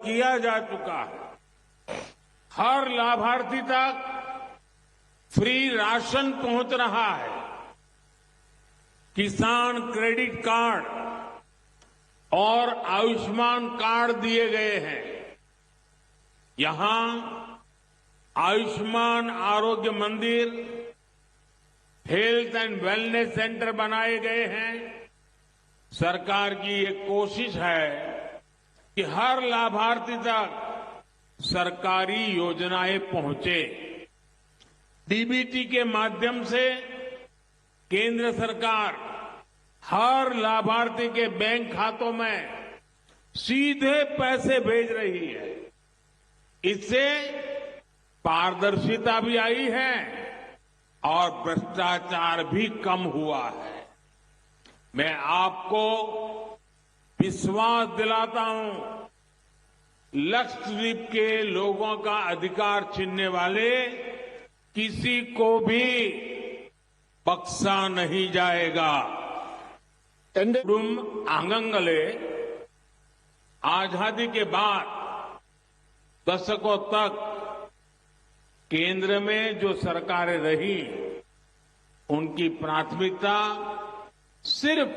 किया जा चुका है। हर लाभार्थी तक फ्री राशन पहुंच रहा है। किसान क्रेडिट कार्ड और आयुष्मान कार्ड दिए गए हैं। यहां आयुष्मान आरोग्य मंदिर, हेल्थ एंड वेलनेस सेंटर बनाए गए हैं। सरकार की ये कोशिश है कि हर लाभार्थी तक सरकारी योजनाएं पहुंचे। डीबीटी के माध्यम से केंद्र सरकार हर लाभार्थी के बैंक खातों में सीधे पैसे भेज रही है। इससे पारदर्शिता भी आई है और भ्रष्टाचार भी कम हुआ है। मैं आपको विश्वास दिलाता हूं, लक्षद्वीप के लोगों का अधिकार छीनने वाले किसी को भी बख्शा नहीं जाएगा। आंगंगले आजादी के बाद दशकों तक केंद्र में जो सरकारें रही, उनकी प्राथमिकता सिर्फ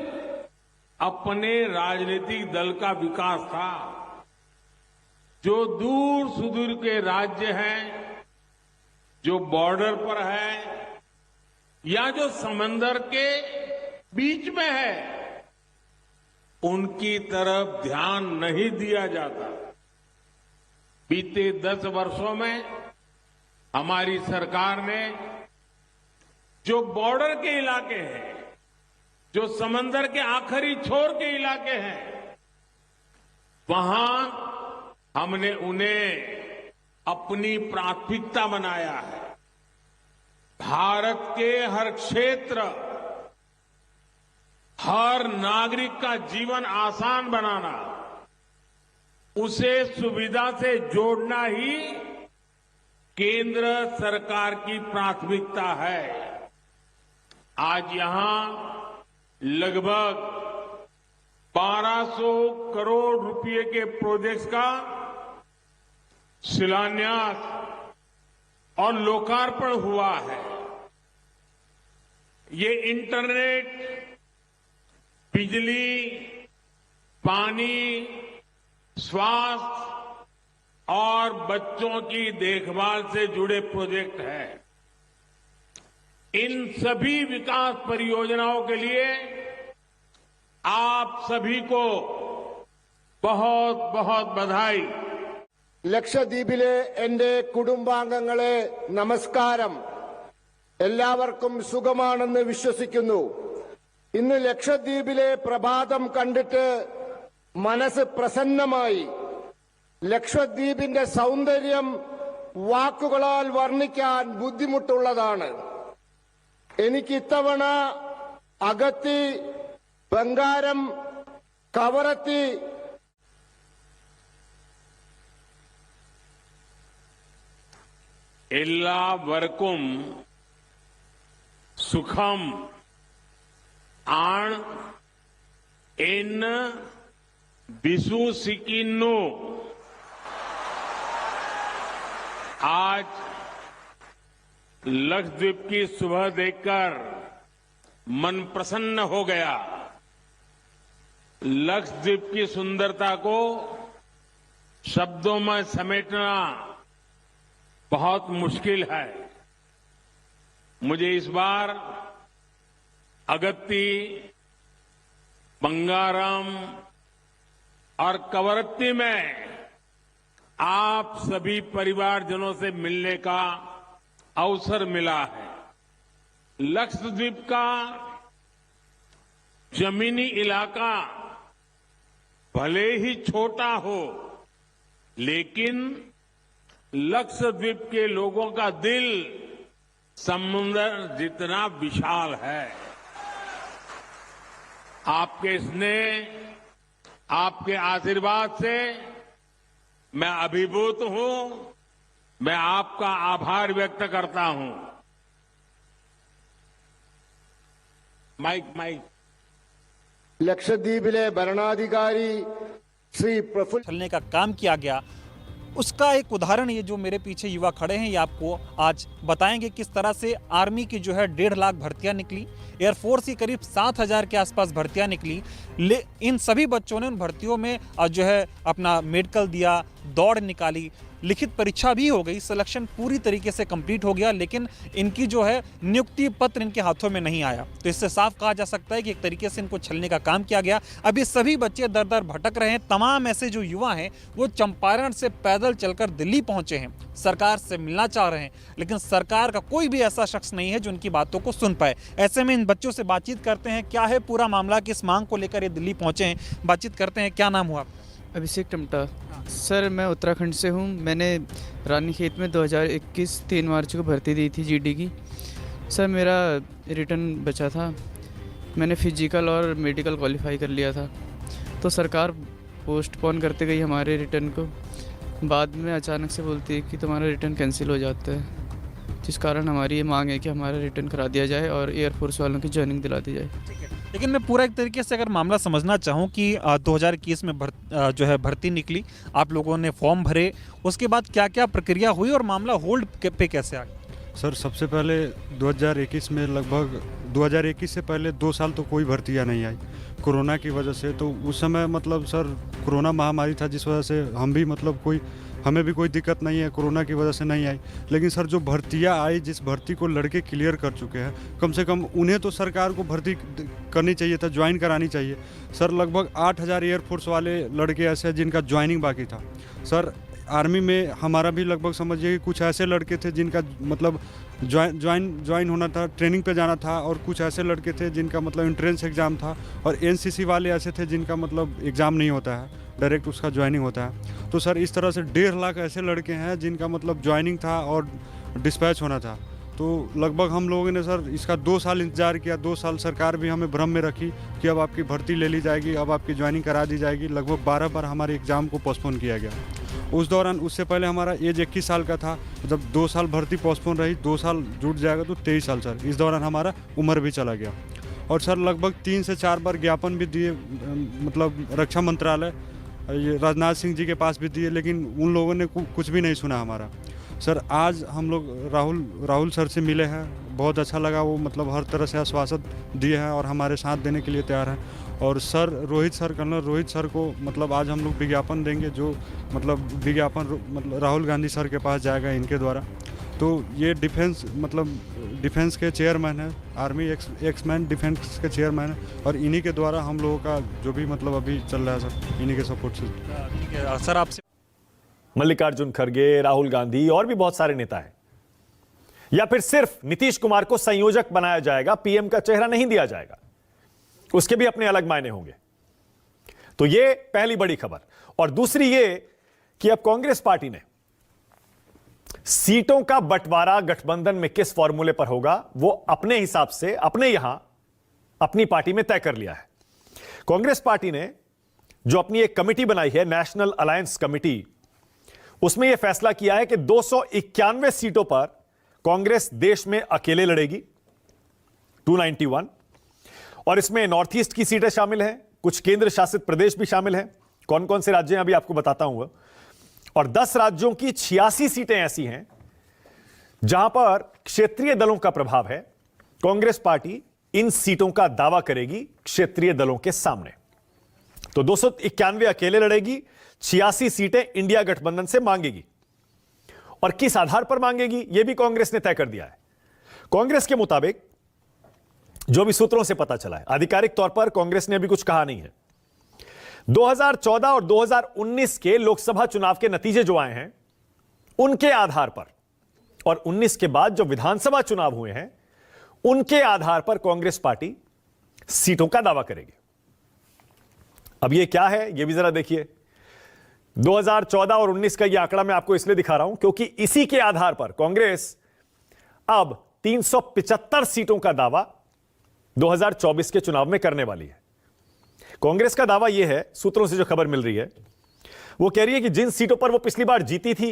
अपने राजनीतिक दल का विकास था। जो दूर सुदूर के राज्य हैं, जो बॉर्डर पर है या जो समंदर के बीच में है, उनकी तरफ ध्यान नहीं दिया जाता। बीते 10 वर्षों में हमारी सरकार ने जो बॉर्डर के इलाके हैं, जो समंदर के आखिरी छोर के इलाके हैं, वहां हमने उन्हें अपनी प्राथमिकता बनाया है। भारत के हर क्षेत्र, हर नागरिक का जीवन आसान बनाना, उसे सुविधा से जोड़ना ही केंद्र सरकार की प्राथमिकता है। आज यहां लगभग 1200 करोड़ रुपए के प्रोजेक्ट्स का शिलान्यास और लोकार्पण हुआ है। ये इंटरनेट, बिजली, पानी, स्वास्थ्य और बच्चों की देखभाल से जुड़े प्रोजेक्ट हैं। इन सभी विकास परियोजनाओं के लिए आप सभी को बहुत बहुत बधाई। ലക്ഷദ്വീപിലെ എന്റെ കുടുംബാംഗങ്ങളെ നമസ്കാരം. എല്ലാവർക്കും സുഖമാണെന്ന് വിശ്വസിക്കുന്നു. ഇന്ന് ലക്ഷദ്വീപിലെ പ്രഭാതം കണ്ടിട്ട് മനസ്സ് പ്രസന്നമായി. ലക്ഷദ്വീപിന്റെ സൗന്ദര്യം വാക്കുകളാൽ വർണ്ണിക്കാൻ ബുദ്ധിമുട്ടുള്ളതാണ്. എനിക്ക് ഇത്തവണ അഗത്തി, ബംഗാരം, കവറത്തി, എല്ലാവർക്കും സുഖം ആൺ എന്ന് വിശ്വസിക്കുന്നു. आज लक्षद्वीप की सुबह देखकर मन प्रसन्न हो गया। लक्षद्वीप की सुंदरता को शब्दों में समेटना बहुत मुश्किल है। मुझे इस बार अगत्ती, बंगारम और कवरत्ती में आप सभी परिवारजनों से मिलने का अवसर मिला है। लक्षद्वीप का जमीनी इलाका भले ही छोटा हो, लेकिन लक्षद्वीप के लोगों का दिल समुद्र जितना विशाल है। आपके स्नेह, आपके आशीर्वाद से मैं अभिभूत हूं। मैं आपका आभार व्यक्त करता हूं। माइक ലക്ഷദ്വീപിലെ ഭരണാധികാരി श्री प्रफुल्ल छलने का काम किया गया, उसका एक उदाहरण ये जो मेरे पीछे युवा खड़े हैं ये आपको आज बताएंगे किस तरह से आर्मी की जो है 1.5 लाख भर्तियां निकली, एयरफोर्स की करीब 7,000 के आसपास भर्तियां निकली। इन सभी बच्चों ने उन भर्तियों में जो है अपना मेडिकल दिया, दौड़ निकाली, लिखित परीक्षा भी हो गई, सिलेक्शन पूरी तरीके से कंप्लीट हो गया, लेकिन इनकी जो है नियुक्ति पत्र इनके हाथों में नहीं आया। तो इससे साफ कहा जा सकता है कि एक तरीके से इनको छलने का काम किया गया। अब ये सभी बच्चे दर दर भटक रहे हैं। तमाम ऐसे जो युवा हैं वो चंपारण से पैदल चलकर दिल्ली पहुंचे हैं, सरकार से मिलना चाह रहे हैं, लेकिन सरकार का कोई भी ऐसा शख्स नहीं है जो उनकी बातों को सुन पाए। ऐसे में इन बच्चों से बातचीत करते हैं, क्या है पूरा मामला, किस मांग को लेकर ये दिल्ली पहुंचे हैं, बातचीत करते हैं। क्या नाम हुआ? अभिषेक टमटा। सर मैं उत्तराखंड से हूँ। मैंने रानीखेत में 2021 3 मार्च को भर्ती दी थी जीडी की। सर मेरा रिटर्न बचा था, मैंने फिजिकल और मेडिकल क्वालिफाई कर लिया था, तो सरकार पोस्टपोन करते गई हमारे रिटर्न को। बाद में अचानक से बोलती है कि तुम्हारा रिटर्न कैंसिल हो जाता है, जिस कारण हमारी ये मांग है कि हमारा रिटर्न करा दिया जाए और एयरफोर्स वालों की ज्वाइनिंग दिला दी जाए। लेकिन मैं पूरा एक तरीके से अगर मामला समझना चाहूँ कि 2021 में जो है भर्ती निकली, आप लोगों ने फॉर्म भरे, उसके बाद क्या क्या प्रक्रिया हुई और मामला होल्ड पे कैसे आ गया? सर सबसे पहले 2021 में लगभग 2021 से पहले 2 साल तो कोई भर्तियाँ नहीं आई कोरोना की वजह से। तो उस समय मतलब सर कोरोना महामारी था, जिस वजह से हम भी मतलब हमें भी कोई दिक्कत नहीं है, कोरोना की वजह से नहीं आई। लेकिन सर जो भर्तियाँ आई, जिस भर्ती को लड़के क्लियर कर चुके हैं, कम से कम उन्हें तो सरकार को भर्ती करनी चाहिए था, ज्वाइन करानी चाहिए। सर लगभग 8,000 एयरफोर्स वाले लड़के ऐसे हैं जिनका ज्वाइनिंग बाकी था। सर आर्मी में हमारा भी लगभग समझिए कि कुछ ऐसे लड़के थे जिनका मतलब ज्वाइन होना था, ट्रेनिंग पे जाना था, और कुछ ऐसे लड़के थे जिनका मतलब एंट्रेंस एग्ज़ाम था, और एनसीसी वाले ऐसे थे जिनका मतलब एग्ज़ाम नहीं होता है, डायरेक्ट उसका ज्वाइनिंग होता है। तो सर इस तरह से 1.5 लाख ऐसे लड़के हैं जिनका मतलब ज्वाइनिंग था और डिस्पैच होना था। तो लगभग हम लोगों ने सर इसका 2 साल इंतजार किया। 2 साल सरकार भी हमें भ्रम में रखी कि अब आपकी भर्ती ले ली जाएगी, अब आपकी ज्वाइनिंग करा दी जाएगी। लगभग 12 बार हमारे एग्ज़ाम को पोस्टपोन किया गया। उस दौरान उससे पहले हमारा एज 21 साल का था, जब 2 साल भर्ती पोस्टपोन रही, 2 साल जुट जाएगा तो 23 साल सर। इस दौरान हमारा उम्र भी चला गया। और सर लगभग 3 से 4 बार ज्ञापन भी दिए, मतलब रक्षा मंत्रालय, ये राजनाथ सिंह जी के पास भी दिए, लेकिन उन लोगों ने कुछ भी नहीं सुना हमारा। सर आज हम लोग राहुल सर से मिले हैं, बहुत अच्छा लगा। वो मतलब हर तरह से आश्वासन दिए हैं और हमारे साथ देने के लिए तैयार हैं। और सर कर्नल रोहित सर को मतलब आज हम लोग विज्ञापन देंगे, जो मतलब विज्ञापन मतलब राहुल गांधी सर के पास जाएगा इनके द्वारा। तो ये डिफेंस के चेयरमैन है, आर्मी एक्समैन डिफेंस के चेयरमैन है, और इन्हीं के द्वारा हम लोगों का जो भी मतलब अभी चल रहा है सर, इन्हीं के सपोर्ट से। ठीक है सर, आपसे मल्लिकार्जुन खड़गे, राहुल गांधी और भी बहुत सारे नेता हैं, या फिर सिर्फ नीतीश कुमार को संयोजक बनाया जाएगा, पीएम का चेहरा नहीं दिया जाएगा, उसके भी अपने अलग मायने होंगे। तो ये पहली बड़ी खबर। और दूसरी ये कि अब कांग्रेस पार्टी ने सीटों का बंटवारा गठबंधन में किस फॉर्मूले पर होगा वो अपने हिसाब से अपने यहां अपनी पार्टी में तय कर लिया है। कांग्रेस पार्टी ने जो अपनी एक कमेटी बनाई है, नेशनल अलायंस कमेटी, उसमें यह फैसला किया है कि 291 सीटों पर कांग्रेस देश में अकेले लड़ेगी, 291, और इसमें नॉर्थ ईस्ट की सीटें शामिल हैं, कुछ केंद्र शासित प्रदेश भी शामिल हैं। कौन कौन से राज्य हैं अभी आपको बताता हूं। और 10 राज्यों की 86 सीटें ऐसी हैं जहां पर क्षेत्रीय दलों का प्रभाव है। कांग्रेस पार्टी इन सीटों का दावा करेगी क्षेत्रीय दलों के सामने। तो 291 अकेले लड़ेगी, 86 सीटें इंडिया गठबंधन से मांगेगी। और किस आधार पर मांगेगी यह भी कांग्रेस ने तय कर दिया है। कांग्रेस के मुताबिक जो भी सूत्रों से पता चला है, आधिकारिक तौर पर कांग्रेस ने अभी कुछ कहा नहीं है, 2014 और 2019 के लोकसभा चुनाव के नतीजे जो आए हैं उनके आधार पर, और 19 के बाद जो विधानसभा चुनाव हुए हैं उनके आधार पर कांग्रेस पार्टी सीटों का दावा करेगी। अब यह क्या है यह भी जरा देखिए। 2014 और 19 का यह आंकड़ा मैं आपको इसलिए दिखा रहा हूं क्योंकि इसी के आधार पर कांग्रेस अब 375 सीटों का दावा 2024 के चुनाव में करने वाली है। कांग्रेस का दावा यह है, सूत्रों से जो खबर मिल रही है वो कह रही है कि जिन सीटों पर वो पिछली बार जीती थी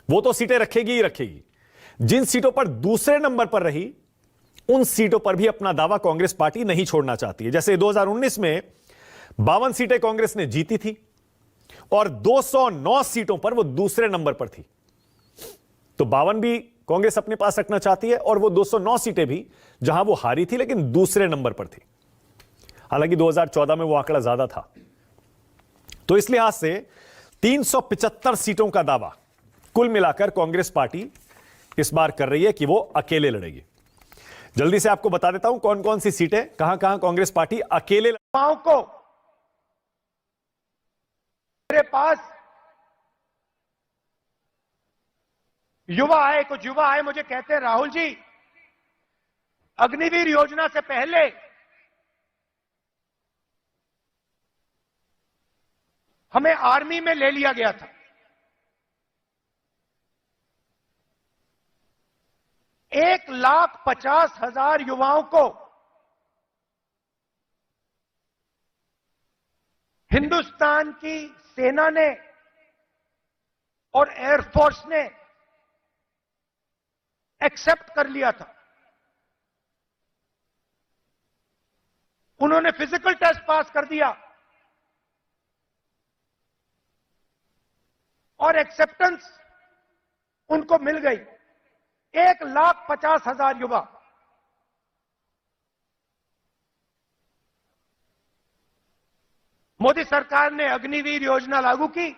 वो तो सीटें रखेगी ही रखेगी, जिन सीटों पर दूसरे नंबर पर रही उन सीटों पर भी अपना दावा कांग्रेस पार्टी नहीं छोड़ना चाहती है। जैसे 2019 में 52 सीटें कांग्रेस ने जीती थी और 209 सीटों पर वो दूसरे नंबर पर थी। तो 52 भी कांग्रेस अपने पास रखना चाहती है और वो 209 सीटें भी जहां वो हारी थी लेकिन दूसरे नंबर पर थी। हालांकि 2014 में वो आंकड़ा ज्यादा था। तो इस लिहाज से 375 सीटों का दावा कुल मिलाकर कांग्रेस पार्टी इस बार कर रही है कि वो अकेले लड़ेगी। जल्दी से आपको बता देता हूं कौन कौन सी सीटें कहां कहां कांग्रेस पार्टी अकेले युवाओं को मेरे पास युवा आए, कुछ युवा आए, मुझे कहते हैं राहुल जी, अग्निवीर योजना से पहले हमें आर्मी में ले लिया गया था। 1,50,000 युवाओं को हिंदुस्तान की सेना ने और एयरफोर्स ने एक्सेप्ट कर लिया था। उन्होंने फिजिकल टेस्ट पास कर दिया और एक्सेप्टेंस उनको मिल गई। 1,50,000 युवा। मोदी सरकार ने अग्निवीर योजना लागू की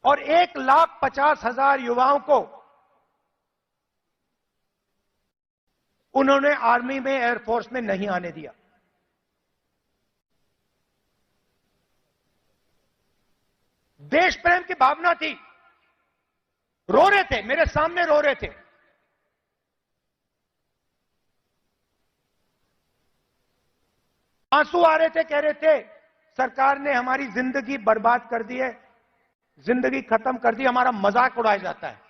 और 1,50,000 युवाओं को उन्होंने आर्मी में, एयरफोर्स में नहीं आने दिया। देश प्रेम की भावना थी, रो रहे थे, मेरे सामने रो रहे थे। आंसू आ रहे थे, कह रहे थे सरकार ने हमारी जिंदगी बर्बाद कर दी है, जिंदगी खत्म कर दी, हमारा मजाक उड़ाया जाता है।